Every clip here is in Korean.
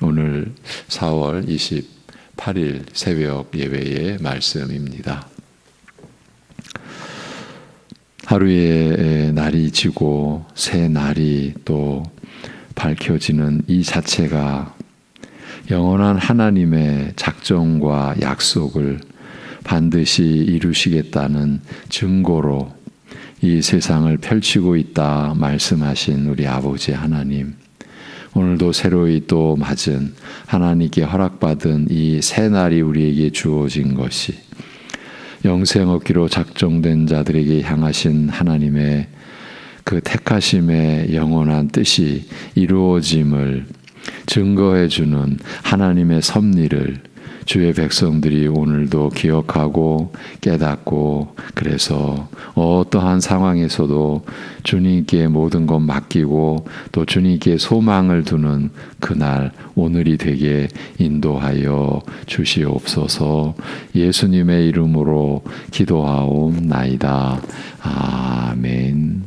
오늘 4월 28일 새벽 예배의 말씀입니다. 하루의 날이 지고 새 날이 또 밝혀지는 이 자체가 영원한 하나님의 작정과 약속을 반드시 이루시겠다는 증거로 이 세상을 펼치고 있다 말씀하신 우리 아버지 하나님, 오늘도 새로이 또 맞은 하나님께 허락받은 이 새 날이 우리에게 주어진 것이 영생 얻기로 작정된 자들에게 향하신 하나님의 그 택하심의 영원한 뜻이 이루어짐을 증거해 주는 하나님의 섭리를 주의 백성들이 오늘도 기억하고 깨닫고, 그래서 어떠한 상황에서도 주님께 모든 것 맡기고 또 주님께 소망을 두는 그날 오늘이 되게 인도하여 주시옵소서. 예수님의 이름으로 기도하옵나이다. 아멘.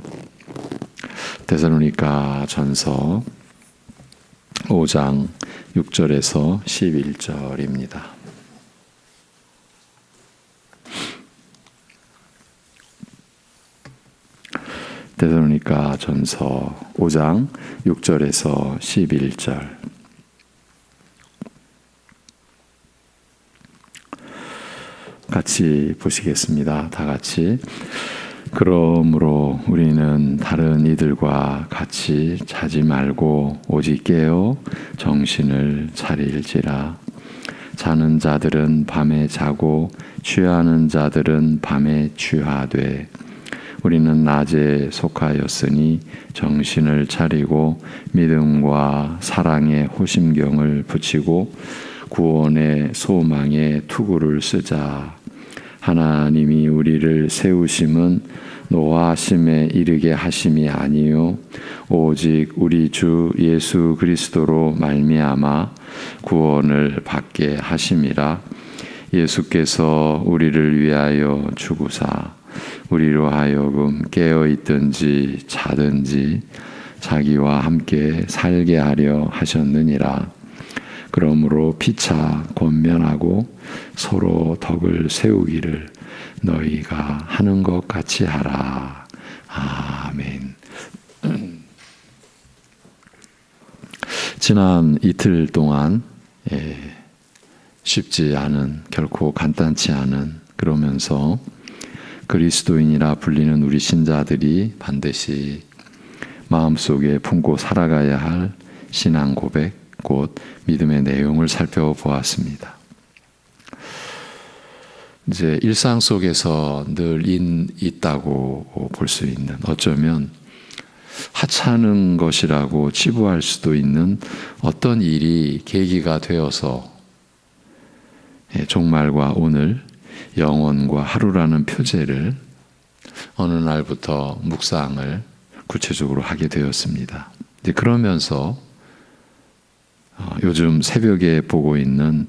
데살로니가 전서 5장 6절에서 11절입니다. 데살로니가 전서 5장 6절에서 11절. 같이 보시겠습니다. 다 같이. 그러므로 우리는 다른 이들과 같이 자지 말고 오직 깨어 정신을 차릴지라. 자는 자들은 밤에 자고 취하는 자들은 밤에 취하되 우리는 낮에 속하였으니 정신을 차리고 믿음과 사랑의 호심경을 붙이고 구원의 소망의 투구를 쓰자. 하나님이 우리를 세우심은 노하심에 이르게 하심이 아니요 오직 우리 주 예수 그리스도로 말미암아 구원을 받게 하심이라. 예수께서 우리를 위하여 죽으사 우리로 하여금 깨어 있든지 자든지 자기와 함께 살게 하려 하셨느니라. 그러므로 피차 권면하고 서로 덕을 세우기를 너희가 하는 것 같이 하라. 아멘. 지난 이틀 동안 쉽지 않은, 결코 간단치 않은, 그러면서 그리스도인이라 불리는 우리 신자들이 반드시 마음속에 품고 살아가야 할 신앙 고백, 곧 믿음의 내용을 살펴보았습니다. 이제 일상 속에서 늘 있다고 볼 수 있는, 어쩌면 하찮은 것이라고 치부할 수도 있는 어떤 일이 계기가 되어서 종말과 오늘, 영혼과 하루라는 표제를 어느 날부터 묵상을 구체적으로 하게 되었습니다. 이제 그러면서 요즘 새벽에 보고 있는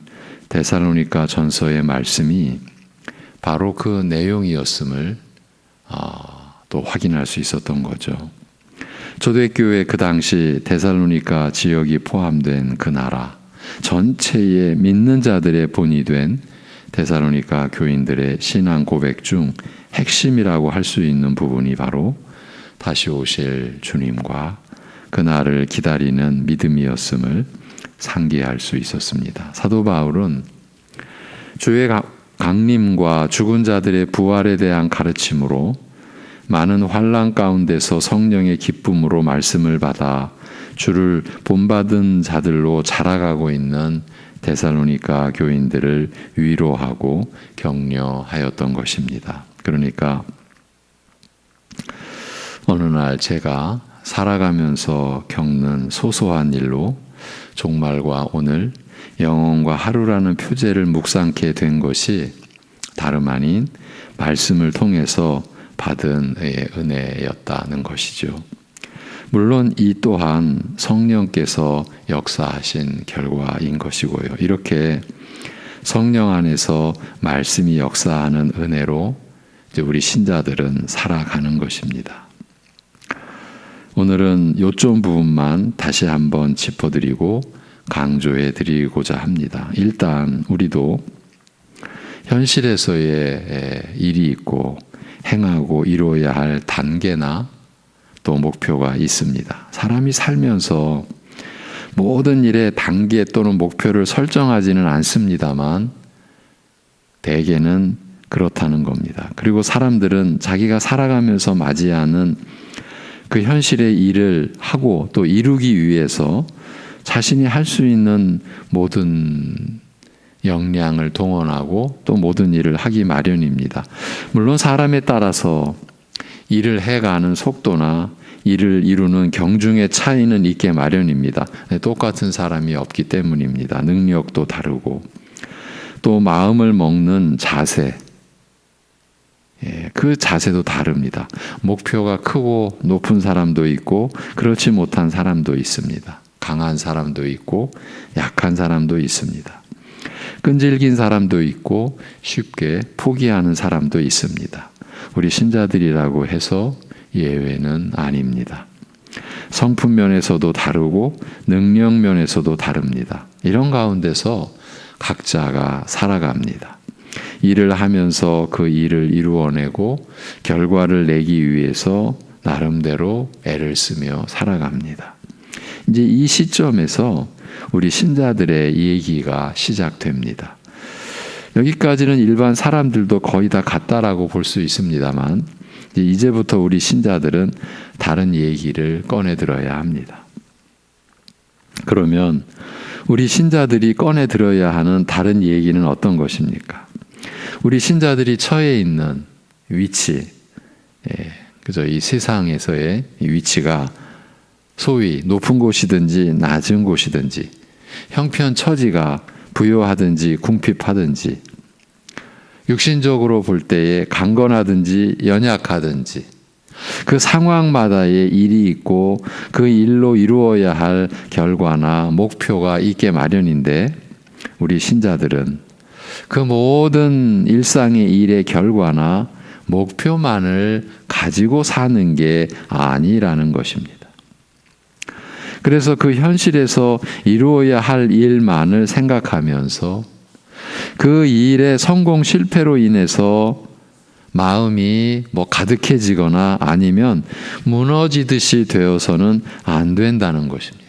데살로니가 전서의 말씀이 바로 그 내용이었음을 또 확인할 수 있었던 거죠. 초대교회 그 당시 데살로니가 지역이 포함된 그 나라 전체의 믿는 자들의 본이 된 데살로니가 교인들의 신앙 고백 중 핵심이라고 할 수 있는 부분이 바로 다시 오실 주님과 그날을 기다리는 믿음이었음을 상기할 수 있었습니다. 사도 바울은 주의 강림과 죽은 자들의 부활에 대한 가르침으로 많은 환난 가운데서 성령의 기쁨으로 말씀을 받아 주를 본받은 자들로 자라가고 있는 데살로니가 교인들을 위로하고 격려하였던 것입니다. 그러니까 어느 날 제가 살아가면서 겪는 소소한 일로 종말과 오늘, 영혼과 하루라는 표제를 묵상케 된 것이 다름 아닌 말씀을 통해서 받은 은혜였다는 것이죠. 물론 이 또한 성령께서 역사하신 결과인 것이고요. 이렇게 성령 안에서 말씀이 역사하는 은혜로 이제 우리 신자들은 살아가는 것입니다. 오늘은 요점 부분만 다시 한번 짚어드리고 강조해 드리고자 합니다. 일단 우리도 현실에서의 일이 있고 행하고 이루어야 할 단계나 또 목표가 있습니다. 사람이 살면서 모든 일에 단계 또는 목표를 설정하지는 않습니다만 대개는 그렇다는 겁니다. 그리고 사람들은 자기가 살아가면서 맞이하는 그 현실의 일을 하고 또 이루기 위해서 자신이 할 수 있는 모든 역량을 동원하고 또 모든 일을 하기 마련입니다. 물론 사람에 따라서 일을 해가는 속도나 일을 이루는 경중의 차이는 있게 마련입니다. 똑같은 사람이 없기 때문입니다. 능력도 다르고 또 마음을 먹는 자세, 그 자세도 다릅니다. 목표가 크고 높은 사람도 있고 그렇지 못한 사람도 있습니다. 강한 사람도 있고 약한 사람도 있습니다. 끈질긴 사람도 있고 쉽게 포기하는 사람도 있습니다. 우리 신자들이라고 해서 예외는 아닙니다. 성품 면에서도 다르고 능력 면에서도 다릅니다. 이런 가운데서 각자가 살아갑니다. 일을 하면서 그 일을 이루어내고 결과를 내기 위해서 나름대로 애를 쓰며 살아갑니다. 이제 이 시점에서 우리 신자들의 얘기가 시작됩니다. 여기까지는 일반 사람들도 거의 다 같다라고 볼 수 있습니다만 이제부터 우리 신자들은 다른 얘기를 꺼내 들어야 합니다. 그러면 우리 신자들이 꺼내 들어야 하는 다른 얘기는 어떤 것입니까? 우리 신자들이 처해 있는 위치, 그죠? 이 세상에서의 위치가 소위 높은 곳이든지 낮은 곳이든지 형편처지가 부요하든지 궁핍하든지 육신적으로 볼 때에 강건하든지 연약하든지 그 상황마다의 일이 있고 그 일로 이루어야 할 결과나 목표가 있게 마련인데 우리 신자들은 그 모든 일상의 일의 결과나 목표만을 가지고 사는 게 아니라는 것입니다. 그래서 그 현실에서 이루어야 할 일만을 생각하면서 그 일의 성공 실패로 인해서 마음이 가득해지거나 아니면 무너지듯이 되어서는 안 된다는 것입니다.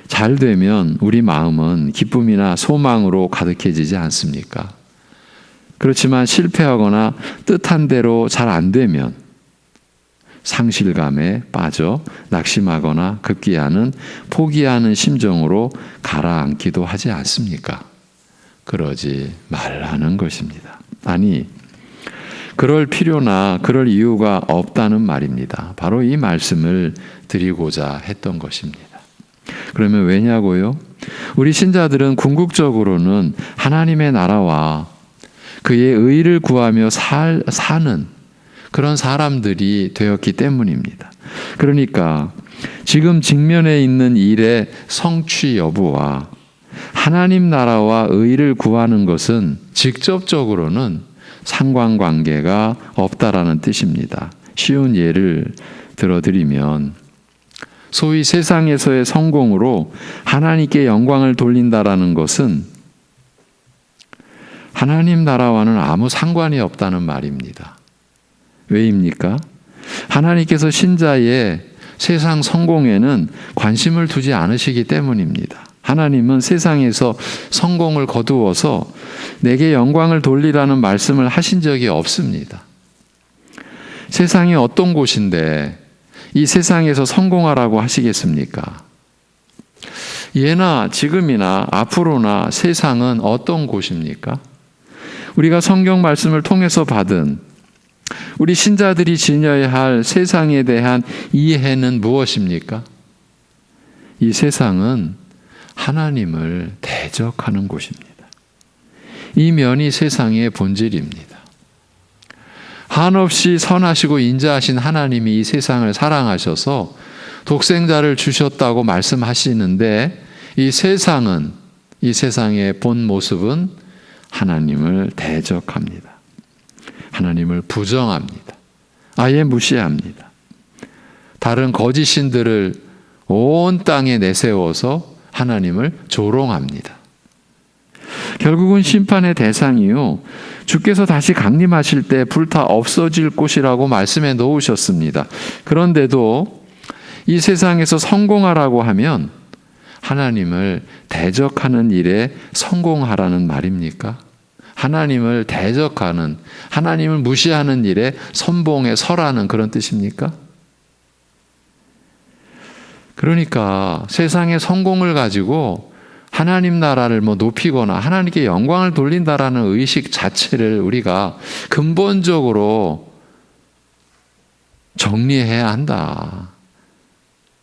잘 되면 우리 마음은 기쁨이나 소망으로 가득해지지 않습니까? 그렇지만 실패하거나 뜻한 대로 잘 안 되면 상실감에 빠져 낙심하거나 급기야는 포기하는 심정으로 가라앉기도 하지 않습니까? 그러지 말라는 것입니다. 아니, 그럴 필요나 그럴 이유가 없다는 말입니다. 바로 이 말씀을 드리고자 했던 것입니다. 그러면 왜냐고요? 우리 신자들은 궁극적으로는 하나님의 나라와 그의 의를 구하며 사는 그런 사람들이 되었기 때문입니다. 그러니까 지금 직면해 있는 일의 성취 여부와 하나님 나라와 의를 구하는 것은 직접적으로는 상관관계가 없다라는 뜻입니다. 쉬운 예를 들어드리면 소위 세상에서의 성공으로 하나님께 영광을 돌린다라는 것은 하나님 나라와는 아무 상관이 없다는 말입니다. 왜입니까? 하나님께서 신자의 세상 성공에는 관심을 두지 않으시기 때문입니다. 하나님은 세상에서 성공을 거두어서 내게 영광을 돌리라는 말씀을 하신 적이 없습니다. 세상이 어떤 곳인데 이 세상에서 성공하라고 하시겠습니까? 예나 지금이나 앞으로나 세상은 어떤 곳입니까? 우리가 성경 말씀을 통해서 받은 우리 신자들이 지녀야 할 세상에 대한 이해는 무엇입니까? 이 세상은 하나님을 대적하는 곳입니다. 이 면이 세상의 본질입니다. 한없이 선하시고 인자하신 하나님이 이 세상을 사랑하셔서 독생자를 주셨다고 말씀하시는데 이 세상은, 이 세상의 본 모습은 하나님을 대적합니다. 하나님을 부정합니다. 아예 무시합니다. 다른 거짓 신들을 온 땅에 내세워서 하나님을 조롱합니다. 결국은 심판의 대상이요, 주께서 다시 강림하실 때 불타 없어질 곳이라고 말씀해 놓으셨습니다. 그런데도 이 세상에서 성공하라고 하면 하나님을 대적하는 일에 성공하라는 말입니까? 하나님을 대적하는, 하나님을 무시하는 일에 선봉에 서라는 그런 뜻입니까? 그러니까 세상의 성공을 가지고 하나님 나라를 높이거나 하나님께 영광을 돌린다라는 의식 자체를 우리가 근본적으로 정리해야 한다.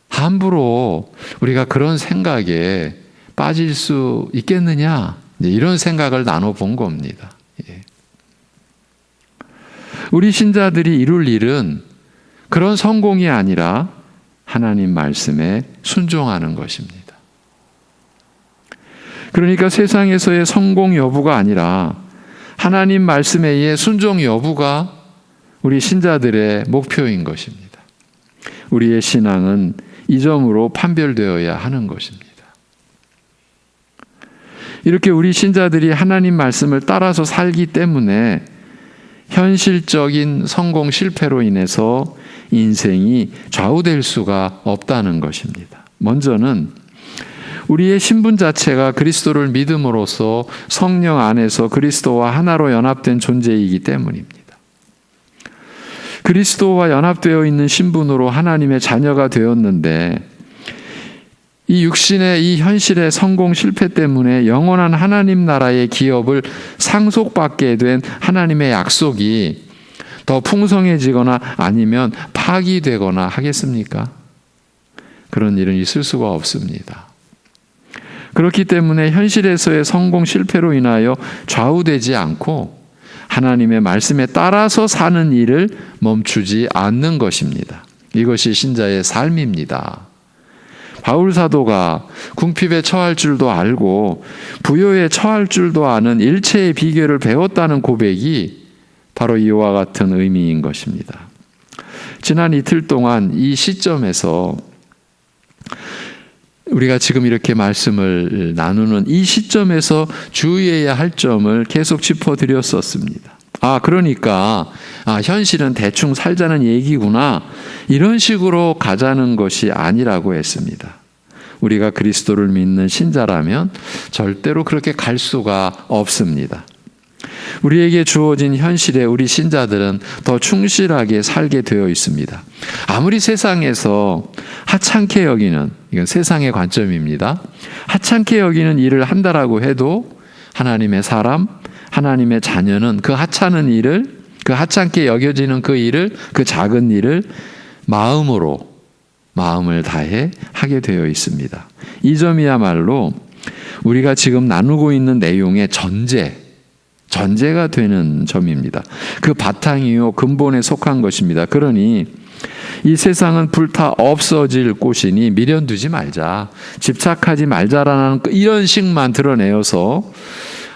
함부로 우리가 그런 생각에 빠질 수 있겠느냐? 이런 생각을 나눠본 겁니다. 우리 신자들이 이룰 일은 그런 성공이 아니라 하나님 말씀에 순종하는 것입니다. 그러니까 세상에서의 성공 여부가 아니라 하나님 말씀에 의해 순종 여부가 우리 신자들의 목표인 것입니다. 우리의 신앙은 이 점으로 판별되어야 하는 것입니다. 이렇게 우리 신자들이 하나님 말씀을 따라서 살기 때문에 현실적인 성공 실패로 인해서 인생이 좌우될 수가 없다는 것입니다. 먼저는 우리의 신분 자체가 그리스도를 믿음으로써 성령 안에서 그리스도와 하나로 연합된 존재이기 때문입니다. 그리스도와 연합되어 있는 신분으로 하나님의 자녀가 되었는데 이 육신의 이 현실의 성공 실패 때문에 영원한 하나님 나라의 기업을 상속받게 된 하나님의 약속이 더 풍성해지거나 아니면 파기되거나 하겠습니까? 그런 일은 있을 수가 없습니다. 그렇기 때문에 현실에서의 성공 실패로 인하여 좌우되지 않고 하나님의 말씀에 따라서 사는 일을 멈추지 않는 것입니다. 이것이 신자의 삶입니다. 바울 사도가 궁핍에 처할 줄도 알고 부요에 처할 줄도 아는 일체의 비결을 배웠다는 고백이 바로 이와 같은 의미인 것입니다. 지난 이틀 동안 이 시점에서 우리가 지금 이렇게 말씀을 나누는 이 시점에서 주의해야 할 점을 계속 짚어드렸었습니다. 그러니까 현실은 대충 살자는 얘기구나, 이런 식으로 가자는 것이 아니라고 했습니다. 우리가 그리스도를 믿는 신자라면 절대로 그렇게 갈 수가 없습니다. 우리에게 주어진 현실에 우리 신자들은 더 충실하게 살게 되어 있습니다. 아무리 세상에서 하찮게 여기는, 이건 세상의 관점입니다. 하찮게 여기는 일을 한다라고 해도 하나님의 사람, 하나님의 자녀는 그 하찮은 일을, 그 하찮게 여겨지는 그 일을, 그 작은 일을 마음을 다해 하게 되어 있습니다. 이 점이야말로 우리가 지금 나누고 있는 내용의 전제가 되는 점입니다. 그 바탕이요 근본에 속한 것입니다. 그러니 이 세상은 불타 없어질 곳이니 미련두지 말자, 집착하지 말자라는 이런 식만 드러내어서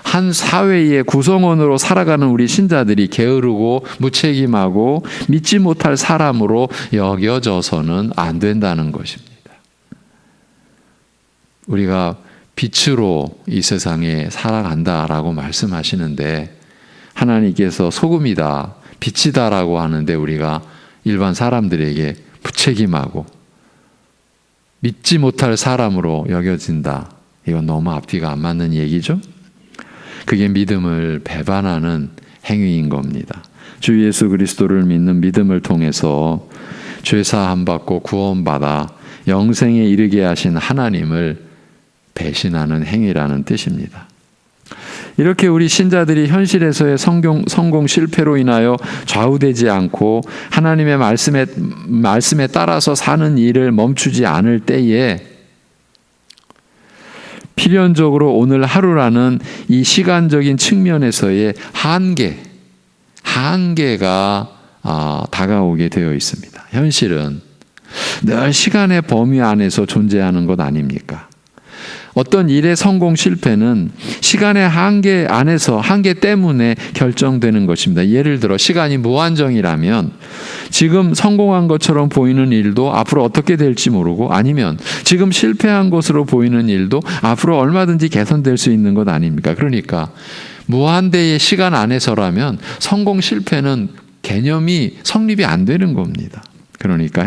한 사회의 구성원으로 살아가는 우리 신자들이 게으르고 무책임하고 믿지 못할 사람으로 여겨져서는 안 된다는 것입니다. 우리가 빛으로 이 세상에 살아간다라고 말씀하시는데 하나님께서 소금이다, 빛이다라고 하는데 우리가 일반 사람들에게 무책임하고 믿지 못할 사람으로 여겨진다. 이건 너무 앞뒤가 안 맞는 얘기죠? 그게 믿음을 배반하는 행위인 겁니다. 주 예수 그리스도를 믿는 믿음을 통해서 죄사함 받고 구원받아 영생에 이르게 하신 하나님을 배신하는 행위라는 뜻입니다. 이렇게 우리 신자들이 현실에서의 성공 실패로 인하여 좌우되지 않고 하나님의 말씀에 따라서 사는 일을 멈추지 않을 때에 필연적으로 오늘 하루라는 이 시간적인 측면에서의 한계가 다가오게 되어 있습니다. 현실은 늘 시간의 범위 안에서 존재하는 것 아닙니까? 어떤 일의 성공 실패는 시간의 한계 안에서 한계 때문에 결정되는 것입니다. 예를 들어 시간이 무한정이라면 지금 성공한 것처럼 보이는 일도 앞으로 어떻게 될지 모르고, 아니면 지금 실패한 것으로 보이는 일도 앞으로 얼마든지 개선될 수 있는 것 아닙니까? 그러니까 무한대의 시간 안에서라면 성공 실패는 개념이 성립이 안 되는 겁니다. 그러니까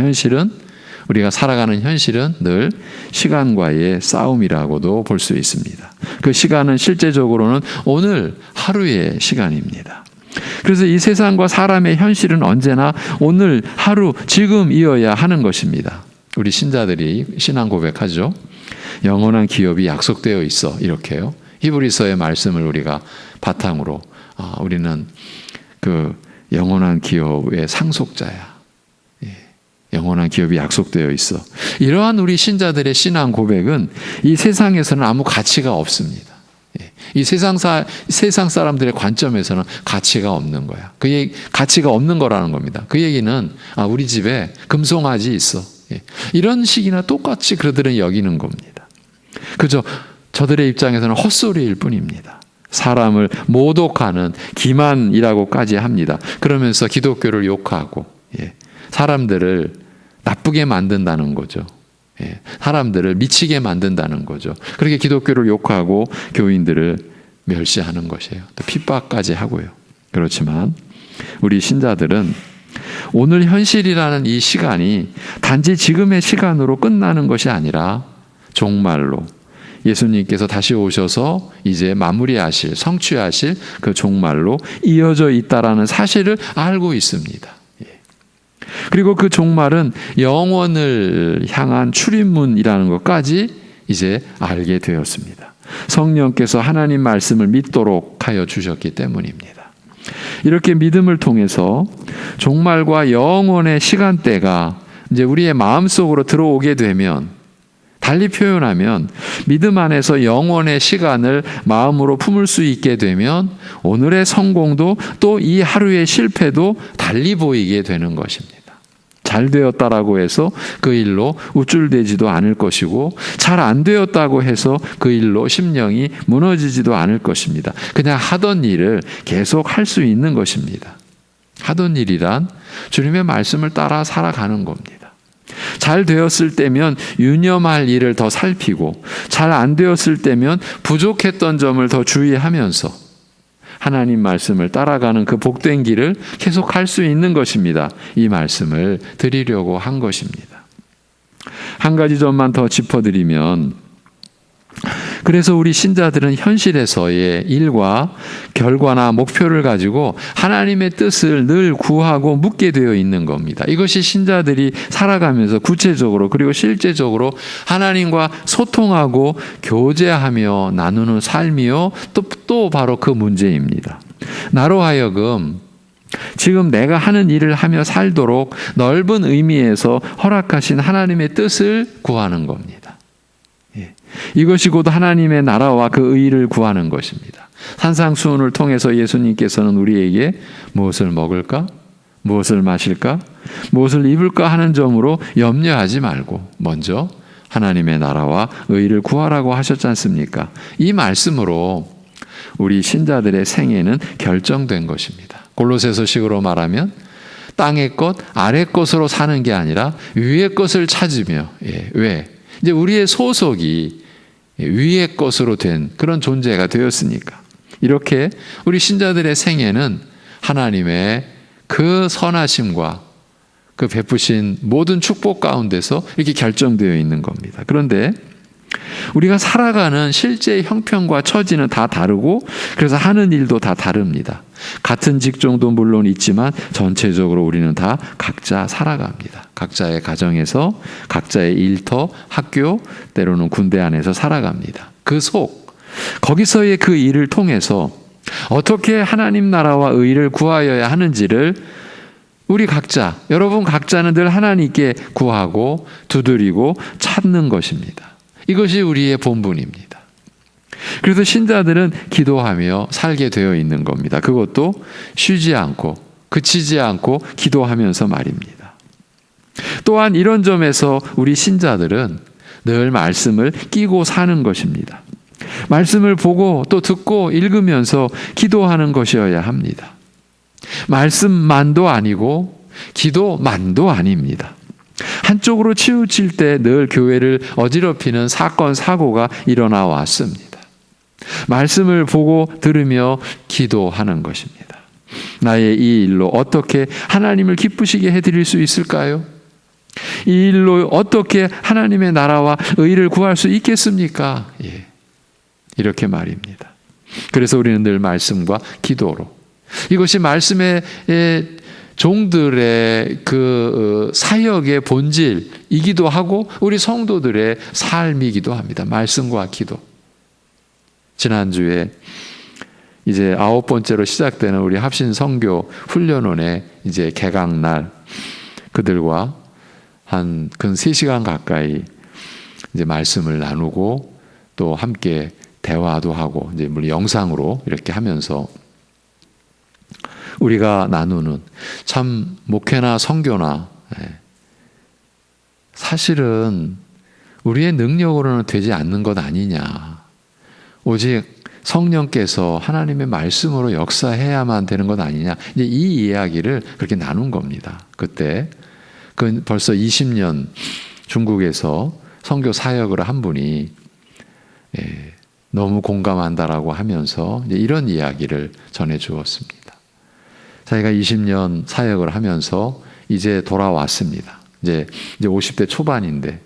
우리가 살아가는 현실은 늘 시간과의 싸움이라고도 볼 수 있습니다. 그 시간은 실제적으로는 오늘 하루의 시간입니다. 그래서 이 세상과 사람의 현실은 언제나 오늘 하루 지금이어야 하는 것입니다. 우리 신자들이 신앙 고백하죠. 영원한 기업이 약속되어 있어, 이렇게요. 히브리서의 말씀을 우리가 바탕으로 우리는 그 영원한 기업의 상속자야. 영원한 기업이 약속되어 있어. 이러한 우리 신자들의 신앙 고백은 이 세상에서는 아무 가치가 없습니다. 이 세상 사람들의 관점에서는 가치가 없는 거야. 가치가 없는 거라는 겁니다. 그 얘기는 우리 집에 금송아지 있어. 이런 식이나 똑같이 그들은 여기는 겁니다. 그저 저들의 입장에서는 헛소리일 뿐입니다. 사람을 모독하는 기만이라고까지 합니다. 그러면서 기독교를 욕하고 사람들을 나쁘게 만든다는 거죠. 사람들을 미치게 만든다는 거죠. 그렇게 기독교를 욕하고 교인들을 멸시하는 것이에요. 또 핍박까지 하고요. 그렇지만 우리 신자들은 오늘 현실이라는 이 시간이 단지 지금의 시간으로 끝나는 것이 아니라 종말로 예수님께서 다시 오셔서 이제 성취하실 그 종말로 이어져 있다라는 사실을 알고 있습니다. 그리고 그 종말은 영원을 향한 출입문이라는 것까지 이제 알게 되었습니다. 성령께서 하나님 말씀을 믿도록 하여 주셨기 때문입니다. 이렇게 믿음을 통해서 종말과 영원의 시간대가 이제 우리의 마음속으로 들어오게 되면, 달리 표현하면 믿음 안에서 영원의 시간을 마음으로 품을 수 있게 되면 오늘의 성공도 또 이 하루의 실패도 달리 보이게 되는 것입니다. 잘 되었다라고 해서 그 일로 우쭐대지도 않을 것이고, 잘 안 되었다고 해서 그 일로 심령이 무너지지도 않을 것입니다. 그냥 하던 일을 계속 할 수 있는 것입니다. 하던 일이란 주님의 말씀을 따라 살아가는 겁니다. 잘 되었을 때면 유념할 일을 더 살피고, 잘 안 되었을 때면 부족했던 점을 더 주의하면서 하나님 말씀을 따라가는 그 복된 길을 계속 할 수 있는 것입니다. 이 말씀을 드리려고 한 것입니다. 한 가지 점만 더 짚어드리면, 그래서 우리 신자들은 현실에서의 일과 결과나 목표를 가지고 하나님의 뜻을 늘 구하고 묻게 되어 있는 겁니다. 이것이 신자들이 살아가면서 구체적으로 그리고 실제적으로 하나님과 소통하고 교제하며 나누는 삶이요, 또 바로 그 문제입니다. 나로 하여금 지금 내가 하는 일을 하며 살도록 넓은 의미에서 허락하신 하나님의 뜻을 구하는 겁니다. 이것이 곧 하나님의 나라와 그 의를 구하는 것입니다. 산상수훈을 통해서 예수님께서는 우리에게 무엇을 먹을까? 무엇을 마실까? 무엇을 입을까 하는 점으로 염려하지 말고 먼저 하나님의 나라와 의를 구하라고 하셨지 않습니까? 이 말씀으로 우리 신자들의 생애는 결정된 것입니다. 골로새서식으로 말하면 땅의 것, 아래 것으로 사는 게 아니라 위의 것을 찾으며, 왜? 이제 우리의 소속이 위의 것으로 된 그런 존재가 되었으니까. 이렇게 우리 신자들의 생애는 하나님의 그 선하심과 그 베푸신 모든 축복 가운데서 이렇게 결정되어 있는 겁니다. 그런데 우리가 살아가는 실제 형편과 처지는 다 다르고, 그래서 하는 일도 다 다릅니다. 같은 직종도 물론 있지만 전체적으로 우리는 다 각자 살아갑니다. 각자의 가정에서, 각자의 일터, 학교, 때로는 군대 안에서 살아갑니다. 거기서의 그 일을 통해서 어떻게 하나님 나라와 의를 구하여야 하는지를 우리 각자, 여러분 각자는 늘 하나님께 구하고 두드리고 찾는 것입니다. 이것이 우리의 본분입니다. 그래서 신자들은 기도하며 살게 되어 있는 겁니다. 그것도 쉬지 않고, 그치지 않고 기도하면서 말입니다. 또한 이런 점에서 우리 신자들은 늘 말씀을 끼고 사는 것입니다. 말씀을 보고 또 듣고 읽으면서 기도하는 것이어야 합니다. 말씀만도 아니고 기도만도 아닙니다. 한쪽으로 치우칠 때 늘 교회를 어지럽히는 사건, 사고가 일어나 왔습니다. 말씀을 보고 들으며 기도하는 것입니다. 나의 이 일로 어떻게 하나님을 기쁘시게 해드릴 수 있을까요? 이 일로 어떻게 하나님의 나라와 의를 구할 수 있겠습니까? 이렇게 말입니다. 그래서 우리는 늘 말씀과 기도로, 이것이 말씀의 종들의 그 사역의 본질이기도 하고 우리 성도들의 삶이기도 합니다. 말씀과 기도. 지난주에 이제 9번째로 시작되는 우리 합신 선교 훈련원의 이제 개강날, 그들과 한 근 3시간 가까이 이제 말씀을 나누고 또 함께 대화도 하고 이제 물론 영상으로 이렇게 하면서 우리가 나누는 참 목회나 선교나 사실은 우리의 능력으로는 되지 않는 것 아니냐. 오직 성령께서 하나님의 말씀으로 역사해야만 되는 것 아니냐. 이제 이 이야기를 그렇게 나눈 겁니다. 그때 그 벌써 20년 중국에서 선교 사역을 한 분이 너무 공감한다라고 하면서 이제 이런 이야기를 전해 주었습니다. 자기가 20년 사역을 하면서 이제 돌아왔습니다. 이제 50대 초반인데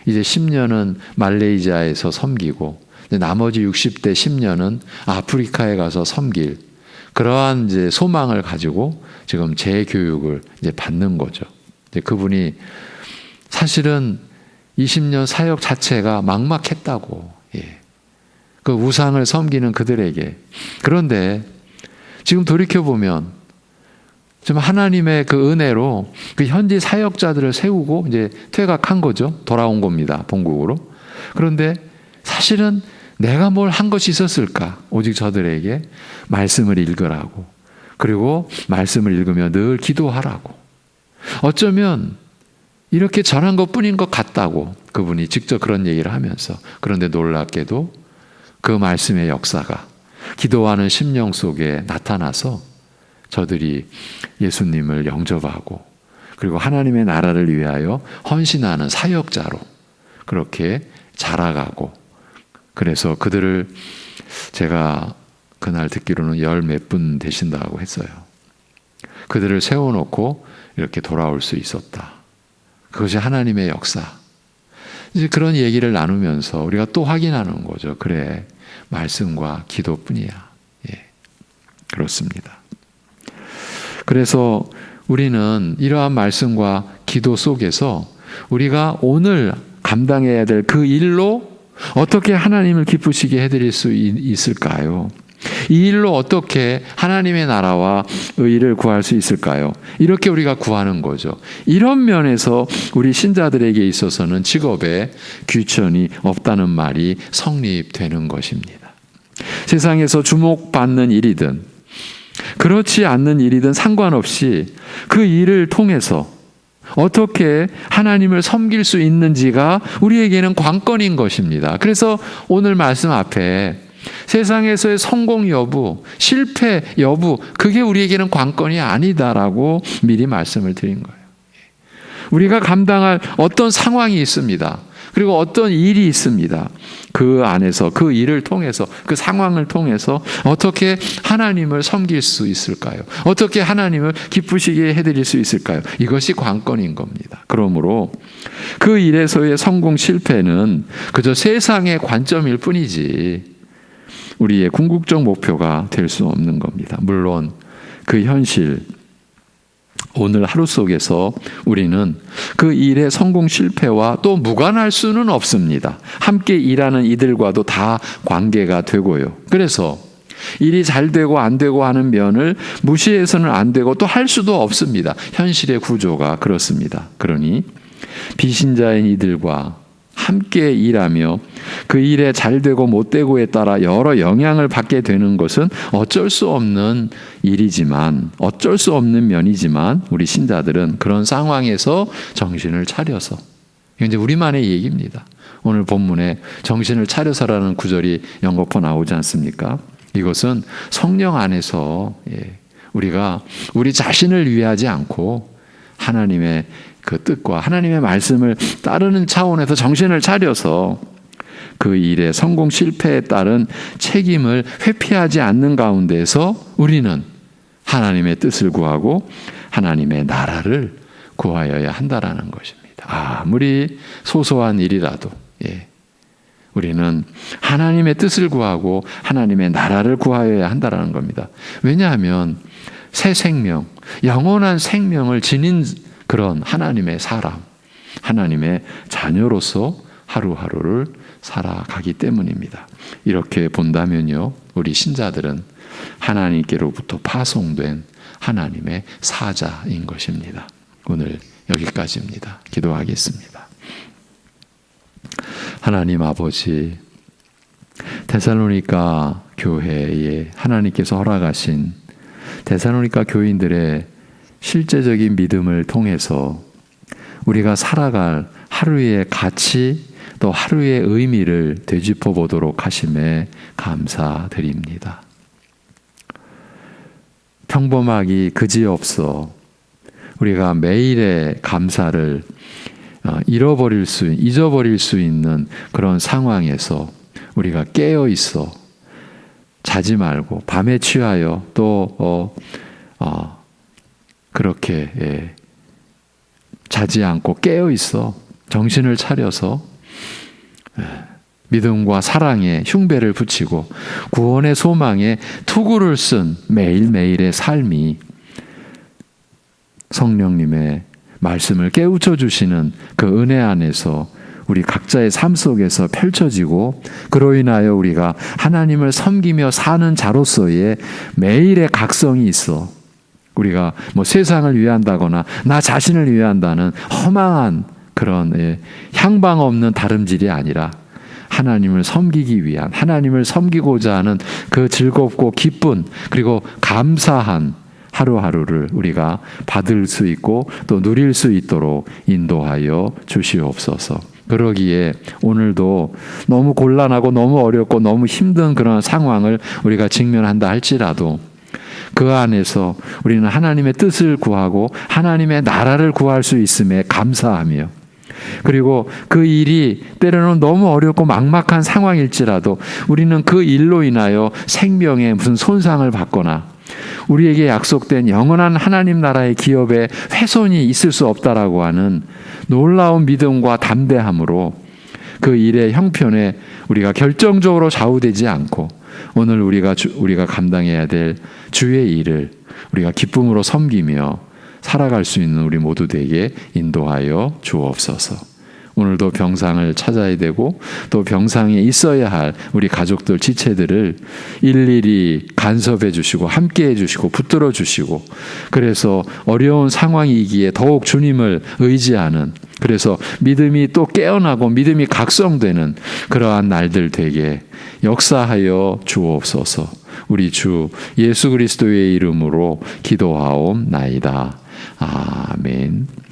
이제 10년은 말레이시아에서 섬기고 나머지 60대 10년은 아프리카에 가서 섬길 그러한 이제 소망을 가지고 지금 재교육을 이제 받는 거죠. 그분이 사실은 20년 사역 자체가 막막했다고. 그 우상을 섬기는 그들에게. 그런데 지금 돌이켜보면 좀 하나님의 그 은혜로 그 현지 사역자들을 세우고 이제 퇴각한 거죠. 돌아온 겁니다. 본국으로. 그런데 사실은 내가 뭘 한 것이 있었을까? 오직 저들에게 말씀을 읽으라고. 그리고 말씀을 읽으며 늘 기도하라고. 어쩌면 이렇게 전한 것뿐인 것 같다고 그분이 직접 그런 얘기를 하면서, 그런데 놀랍게도 그 말씀의 역사가 기도하는 심령 속에 나타나서 저들이 예수님을 영접하고 그리고 하나님의 나라를 위하여 헌신하는 사역자로 그렇게 자라가고, 그래서 그들을 제가 그날 듣기로는 10몇 분 되신다고 했어요. 그들을 세워놓고 이렇게 돌아올 수 있었다. 그것이 하나님의 역사. 이제 그런 얘기를 나누면서 우리가 또 확인하는 거죠. 그래, 말씀과 기도뿐이야. 그렇습니다. 그래서 우리는 이러한 말씀과 기도 속에서 우리가 오늘 감당해야 될 그 일로 어떻게 하나님을 기쁘시게 해드릴 수 있을까요? 이 일로 어떻게 하나님의 나라와 의를 구할 수 있을까요? 이렇게 우리가 구하는 거죠. 이런 면에서 우리 신자들에게 있어서는 직업에 귀천이 없다는 말이 성립되는 것입니다. 세상에서 주목받는 일이든 그렇지 않는 일이든 상관없이 그 일을 통해서 어떻게 하나님을 섬길 수 있는지가 우리에게는 관건인 것입니다. 그래서 오늘 말씀 앞에 세상에서의 성공 여부, 실패 여부, 그게 우리에게는 관건이 아니다라고 미리 말씀을 드린 거예요. 우리가 감당할 어떤 상황이 있습니다. 그리고 어떤 일이 있습니다. 그 안에서, 그 일을 통해서, 그 상황을 통해서 어떻게 하나님을 섬길 수 있을까요? 어떻게 하나님을 기쁘시게 해드릴 수 있을까요? 이것이 관건인 겁니다. 그러므로 그 일에서의 성공 실패는 그저 세상의 관점일 뿐이지 우리의 궁극적 목표가 될 수 없는 겁니다. 물론 그 현실, 오늘 하루 속에서 우리는 그 일의 성공 실패와 또 무관할 수는 없습니다. 함께 일하는 이들과도 다 관계가 되고요. 그래서 일이 잘 되고 안 되고 하는 면을 무시해서는 안 되고 또 할 수도 없습니다. 현실의 구조가 그렇습니다. 그러니 비신자인 이들과 함께 일하며 그 일에 잘 되고 못 되고에 따라 여러 영향을 받게 되는 것은 어쩔 수 없는 일이지만, 어쩔 수 없는 면이지만 우리 신자들은 그런 상황에서 정신을 차려서, 이건 이제 우리만의 얘기입니다. 오늘 본문에 정신을 차려서라는 구절이 연거푸 나오지 않습니까? 이것은 성령 안에서 우리가 우리 자신을 위하지 않고 하나님의 그 뜻과 하나님의 말씀을 따르는 차원에서 정신을 차려서 그 일의 성공 실패에 따른 책임을 회피하지 않는 가운데서 우리는 하나님의 뜻을 구하고 하나님의 나라를 구하여야 한다라는 것입니다. 아무리 소소한 일이라도 우리는 하나님의 뜻을 구하고 하나님의 나라를 구하여야 한다라는 겁니다. 왜냐하면 새 생명, 영원한 생명을 지닌 그런 하나님의 사람, 하나님의 자녀로서 하루하루를 살아가기 때문입니다. 이렇게 본다면요, 우리 신자들은 하나님께로부터 파송된 하나님의 사자인 것입니다. 오늘 여기까지입니다. 기도하겠습니다. 하나님 아버지, 데살로니가 교회에 하나님께서 허락하신 데살로니가 교인들의 실제적인 믿음을 통해서 우리가 살아갈 하루의 가치 또 하루의 의미를 되짚어 보도록 하심에 감사드립니다. 평범하기 그지없어 우리가 매일의 감사를 잊어버릴 수 있는 그런 상황에서 우리가 깨어 있어 자지 말고 밤에 취하여 또 그렇게 자지 않고 깨어 있어 정신을 차려서 믿음과 사랑에 흉배를 붙이고 구원의 소망에 투구를 쓴 매일매일의 삶이 성령님의 말씀을 깨우쳐 주시는 그 은혜 안에서 우리 각자의 삶 속에서 펼쳐지고 그로 인하여 우리가 하나님을 섬기며 사는 자로서의 매일의 각성이 있어 우리가 세상을 위한다거나 나 자신을 위한다는 허망한 그런 향방 없는 다름질이 아니라 하나님을 섬기기 위한 하나님을 섬기고자 하는 그 즐겁고 기쁜 그리고 감사한 하루하루를 우리가 받을 수 있고 또 누릴 수 있도록 인도하여 주시옵소서. 그러기에 오늘도 너무 곤란하고 너무 어렵고 너무 힘든 그런 상황을 우리가 직면한다 할지라도 그 안에서 우리는 하나님의 뜻을 구하고 하나님의 나라를 구할 수 있음에 감사하며 그리고 그 일이 때로는 너무 어렵고 막막한 상황일지라도 우리는 그 일로 인하여 생명에 무슨 손상을 받거나 우리에게 약속된 영원한 하나님 나라의 기업에 훼손이 있을 수 없다라고 하는 놀라운 믿음과 담대함으로 그 일의 형편에 우리가 결정적으로 좌우되지 않고 오늘 우리가 감당해야 될 주의 일을 우리가 기쁨으로 섬기며 살아갈 수 있는 우리 모두에게 인도하여 주옵소서. 오늘도 병상을 찾아야 되고 또 병상에 있어야 할 우리 가족들, 지체들을 일일이 간섭해 주시고 함께해 주시고 붙들어 주시고 그래서 어려운 상황이기에 더욱 주님을 의지하는 그래서 믿음이 또 깨어나고 믿음이 각성되는 그러한 날들 되게 역사하여 주옵소서. 우리 주 예수 그리스도의 이름으로 기도하옵나이다. 아멘.